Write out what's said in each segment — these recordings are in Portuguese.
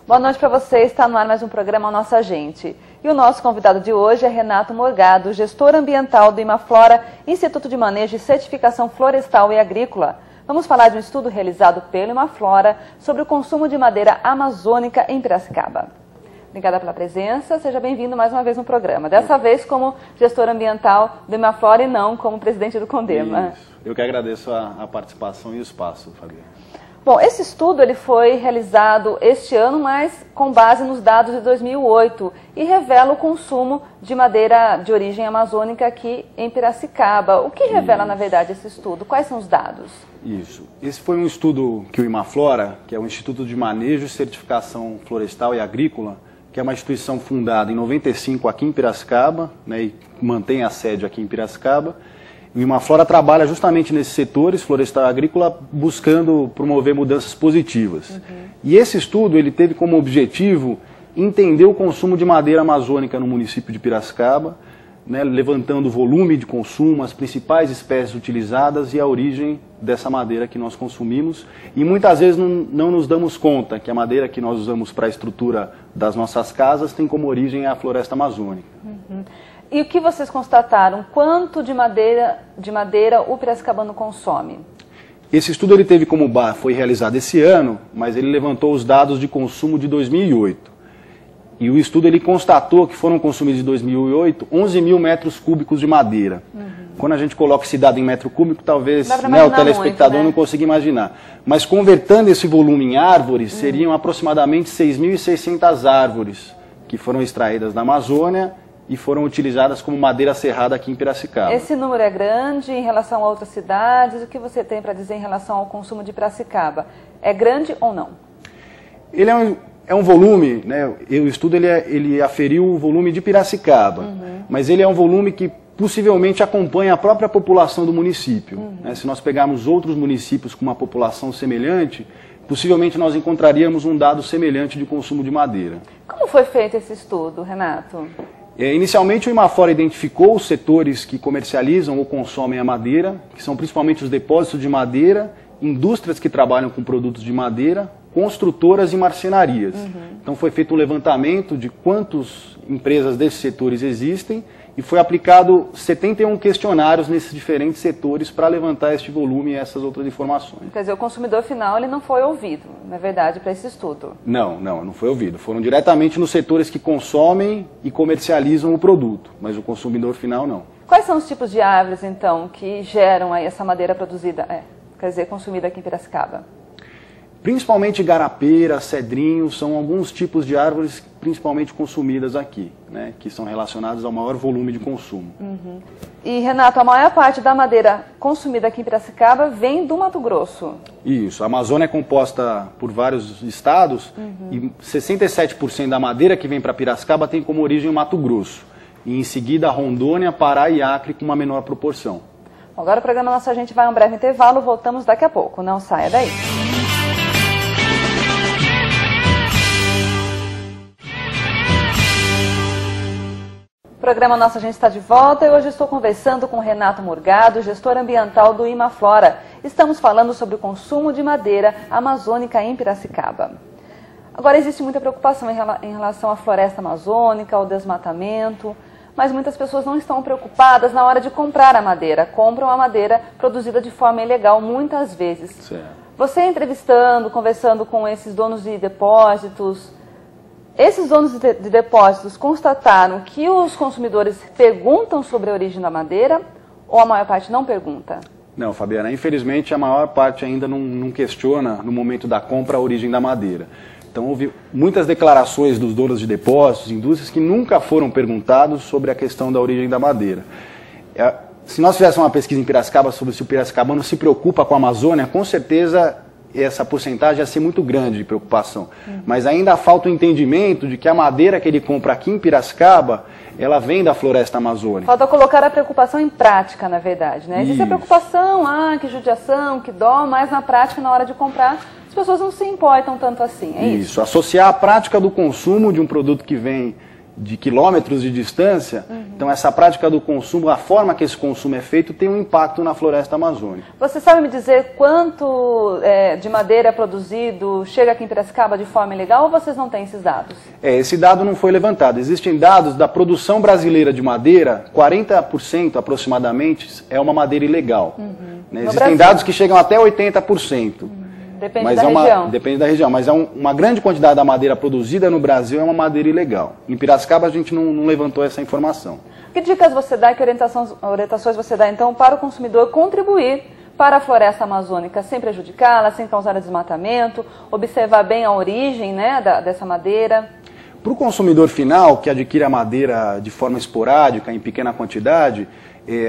Boa noite para você, está no ar mais um programa Nossa Gente. E o nosso convidado de hoje é Renato Morgado, gestor ambiental do Imaflora, Instituto de Manejo e Certificação Florestal e Agrícola. Vamos falar de um estudo realizado pelo Imaflora sobre o consumo de madeira amazônica em Piracicaba. Obrigada pela presença, seja bem-vindo mais uma vez no programa. Dessa vez como gestor ambiental do Imaflora e não como presidente do CONDEMA. Isso. Eu que agradeço a participação e o espaço, Fabiana. Bom, esse estudo ele foi realizado este ano, mas com base nos dados de 2008 e revela o consumo de madeira de origem amazônica aqui em Piracicaba. O que revela, na verdade, esse estudo? Quais são os dados? Isso. Esse foi um estudo que o Imaflora, que é o Instituto de Manejo e Certificação Florestal e Agrícola, que é uma instituição fundada em 95 aqui em Piracicaba, né, e mantém a sede aqui em Piracicaba. O Imaflora trabalha justamente nesses setores, florestal e agrícola, buscando promover mudanças positivas. E esse estudo ele teve como objetivo entender o consumo de madeira amazônica no município de Piracicaba, né, levantando o volume de consumo, as principais espécies utilizadas e a origem dessa madeira que nós consumimos. E muitas vezes não nos damos conta que a madeira que nós usamos para a estrutura das nossas casas tem como origem a floresta amazônica. E o que vocês constataram? Quanto de madeira o piracicabano consome? Esse estudo ele teve como base, foi realizado esse ano, mas ele levantou os dados de consumo de 2008. E o estudo ele constatou que foram consumidos em 2008 11 mil metros cúbicos de madeira. Quando a gente coloca esse dado em metro cúbico, talvez o telespectador muito, né? não consiga imaginar. Mas convertendo esse volume em árvores, seriam aproximadamente 6.600 árvores que foram extraídas da Amazônia e foram utilizadas como madeira serrada aqui em Piracicaba. Esse número é grande em relação a outras cidades? O que você tem para dizer em relação ao consumo de Piracicaba? É grande ou não? Ele é um volume, né? O estudo ele aferiu o volume de Piracicaba, mas ele é um volume que possivelmente acompanha a própria população do município. Né? Se nós pegarmos outros municípios com uma população semelhante, possivelmente nós encontraríamos um dado semelhante de consumo de madeira. Como foi feito esse estudo, Renato? Inicialmente o Imaflora identificou os setores que comercializam ou consomem a madeira, que são principalmente os depósitos de madeira, indústrias que trabalham com produtos de madeira, construtoras e marcenarias. Então foi feito um levantamento de quantas empresas desses setores existem e foi aplicado 71 questionários nesses diferentes setores para levantar este volume e essas outras informações. Quer dizer, o consumidor final ele não foi ouvido, na verdade, para esse estudo. Não foi ouvido. Foram diretamente nos setores que consomem e comercializam o produto, mas o consumidor final não. Quais são os tipos de árvores, então, que geram aí essa madeira produzida, quer dizer, consumida aqui em Piracicaba? Principalmente garapeira, cedrinho, são alguns tipos de árvores principalmente consumidas aqui, né, que são relacionados ao maior volume de consumo. E, Renato, a maior parte da madeira consumida aqui em Piracicaba vem do Mato Grosso. Isso, a Amazônia é composta por vários estados e 67% da madeira que vem para Piracicaba tem como origem o Mato Grosso. E em seguida Rondônia, Pará e Acre com uma menor proporção. Agora o programa Nossa Gente vai a um breve intervalo, voltamos daqui a pouco, não saia daí. O programa Nossa Gente está de volta e hoje estou conversando com Renato Morgado, gestor ambiental do Imaflora. Estamos falando sobre o consumo de madeira amazônica em Piracicaba. Agora existe muita preocupação em relação à floresta amazônica, ao desmatamento, mas muitas pessoas não estão preocupadas na hora de comprar a madeira. Compram a madeira produzida de forma ilegal muitas vezes. Certo. Você entrevistando, conversando com esses donos de depósitos, esses donos de depósitos constataram que os consumidores perguntam sobre a origem da madeira ou a maior parte não pergunta? Não, Fabiana, infelizmente a maior parte ainda não questiona no momento da compra a origem da madeira. Então houve muitas declarações dos donos de depósitos, indústrias, que nunca foram perguntados sobre a questão da origem da madeira. Se nós fizéssemos uma pesquisa em Piracicaba sobre se o piracicabano se preocupa com a Amazônia, com certeza essa porcentagem ia ser muito grande de preocupação. Mas ainda falta o entendimento de que a madeira que ele compra aqui em Piracicaba, ela vem da floresta amazônica. Falta colocar a preocupação em prática, na verdade, né? Existe a preocupação, que judiação, que dó, mas na prática, na hora de comprar, as pessoas não se importam tanto assim, é isso? Associar a prática do consumo de um produto que vem de quilômetros de distância. Então essa prática do consumo, a forma que esse consumo é feito, tem um impacto na floresta amazônica. Você sabe me dizer quanto de madeira é produzido, chega aqui em Piracicaba de forma ilegal, ou vocês não têm esses dados? Esse dado não foi levantado. Existem dados da produção brasileira de madeira, 40% aproximadamente é uma madeira ilegal. Né? Existem dados que chegam até 80%. Depende da região. Depende da região, mas uma grande quantidade da madeira produzida no Brasil é uma madeira ilegal. Em Piracicaba a gente não levantou essa informação. Que dicas você dá, que orientações você dá então para o consumidor contribuir para a floresta amazônica, sem prejudicá-la, sem causar desmatamento, observar bem a origem, né, dessa madeira? Para o consumidor final, que adquire a madeira de forma esporádica, em pequena quantidade,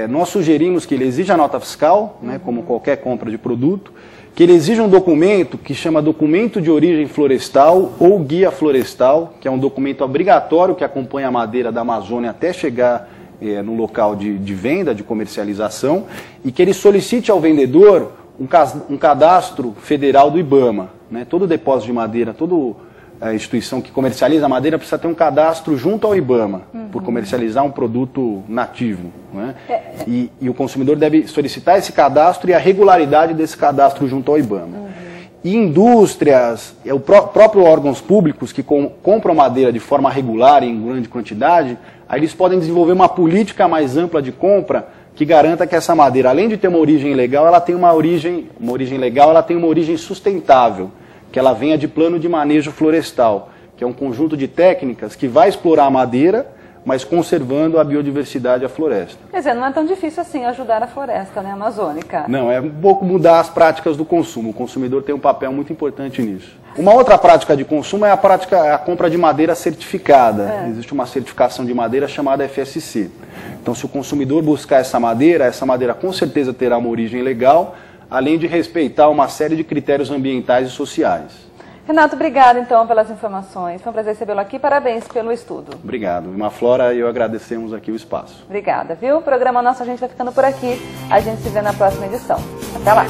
nós sugerimos que ele exija a nota fiscal, né, como qualquer compra de produto, que ele exija um documento que chama Documento de Origem Florestal ou Guia Florestal, que é um documento obrigatório que acompanha a madeira da Amazônia até chegar no local de venda, de comercialização, e que ele solicite ao vendedor um cadastro federal do IBAMA. Né? Todo depósito de madeira, toda a instituição que comercializa a madeira precisa ter um cadastro junto ao IBAMA, por comercializar um produto nativo. Né? E o consumidor deve solicitar esse cadastro e a regularidade desse cadastro junto ao IBAMA. E indústrias, próprios órgãos públicos que compram madeira de forma regular e em grande quantidade, aí eles podem desenvolver uma política mais ampla de compra que garanta que essa madeira, além de ter uma origem legal, ela tem uma origem legal, ela tem uma origem sustentável, que ela venha de plano de manejo florestal, que é um conjunto de técnicas que vai explorar a madeira, mas conservando a biodiversidade e a floresta. Quer dizer, não é tão difícil assim ajudar a floresta, né, amazônica? Não, é um pouco mudar as práticas do consumo. O consumidor tem um papel muito importante nisso. Uma outra prática de consumo é a compra de madeira certificada. Existe uma certificação de madeira chamada FSC. Então, se o consumidor buscar essa madeira com certeza terá uma origem legal, além de respeitar uma série de critérios ambientais e sociais. Renato, obrigado então pelas informações. Foi um prazer recebê-lo aqui. Parabéns pelo estudo. Obrigado. Imaflora e eu agradecemos aqui o espaço. Obrigada, viu? O programa Nossa Gente vai ficando por aqui. A gente se vê na próxima edição. Até lá.